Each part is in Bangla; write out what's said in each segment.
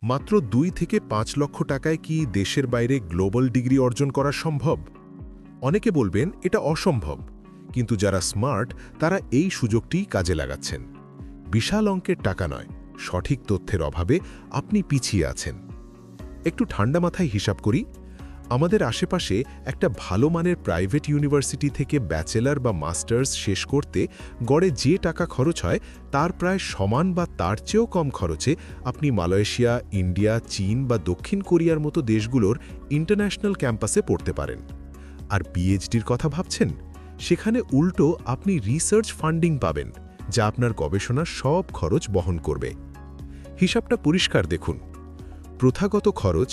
মাত্র 2 থেকে 5 লক্ষ টাকায় কি দেশের বাইরে গ্লোবাল ডিগ্রি অর্জন করা সম্ভব? অনেকে বলবেন এটা অসম্ভব, কিন্তু যারা স্মার্ট তারা এই সুযোগটিই কাজে লাগাচ্ছেন। বিশাল অঙ্কের টাকা নয়, সঠিক তথ্যের অভাবে আপনি পিছিয়ে আছেন। একটু ঠান্ডা মাথায় হিসাব করি। আমাদের আশেপাশে একটা ভালো মানের প্রাইভেট ইউনিভার্সিটি থেকে ব্যাচেলর বা মাস্টার্স শেষ করতে গড়ে যে টাকা খরচ হয় তার প্রায় সমান বা তার চেয়েও কম খরচে আপনি মালয়েশিয়া, ইন্ডিয়া, চীন বা দক্ষিণ কোরিয়ার মতো দেশগুলোর ইন্টারন্যাশনাল ক্যাম্পাসে পড়তে পারেন। আর পিএইচডির কথা ভাবছেন? সেখানে উল্টো আপনি রিসার্চ ফান্ডিং পাবেন, যা আপনার গবেষণার সব খরচ বহন করবে। হিসাবটা পরিষ্কার দেখুন। প্রথাগত খরচ,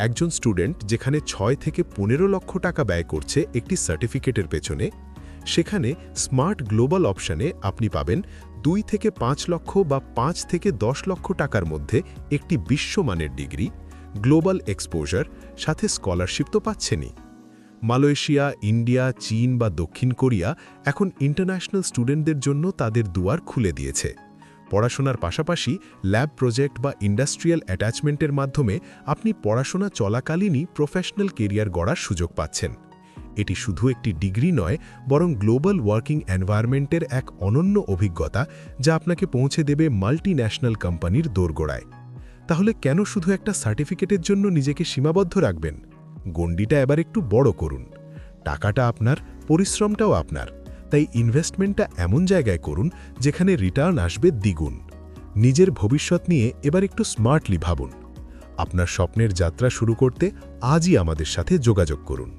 একজন স্টুডেন্ট যেখানে 6 থেকে 15 লক্ষ টাকা ব্যয় করছে একটি সার্টিফিকেটের পেছনে, সেখানে স্মার্ট গ্লোবাল অপশানে আপনি পাবেন 2 থেকে 5 লক্ষ বা 5 থেকে 10 লক্ষ টাকার মধ্যে একটি বিশ্বমানের ডিগ্রি, গ্লোবাল এক্সপোজার, সাথে স্কলারশিপ তো পাচ্ছেনই। মালয়েশিয়া, ইন্ডিয়া, চীন বা দক্ষিণ কোরিয়া এখন ইন্টারন্যাশনাল স্টুডেন্টদের জন্য তাদের দুয়ার খুলে দিয়েছে। পড়াশোনার পাশাপাশি ল্যাব প্রজেক্ট বা ইন্ডাস্ট্রিয়াল অ্যাটাচমেন্টের মাধ্যমে আপনি পড়াশোনা চলাকালীনই প্রফেশনাল কেরিয়ার গড়ার সুযোগ পাচ্ছেন। এটি শুধু একটি ডিগ্রি নয়, বরং গ্লোবাল ওয়ার্কিং এনভায়রনমেন্টের এক অনন্য অভিজ্ঞতা, যা আপনাকে পৌঁছে দেবে মাল্টিন্যাশনাল কোম্পানির দোরগোড়ায়। তাহলে কেন শুধু একটা সার্টিফিকেটের জন্য নিজেকে সীমাবদ্ধ রাখবেন? গণ্ডিটা এবার একটু বড় করুন। টাকাটা আপনার, পরিশ্রমটাও আপনার, তাই ইনভেস্টমেন্টটা এমন জায়গায় করুন যেখানে রিটার্ন আসবে দ্বিগুণ। নিজের ভবিষ্যৎ নিয়ে এবার একটু স্মার্টলি ভাবুন। আপনার স্বপ্নের যাত্রা শুরু করতে আজই আমাদের সাথে যোগাযোগ করুন।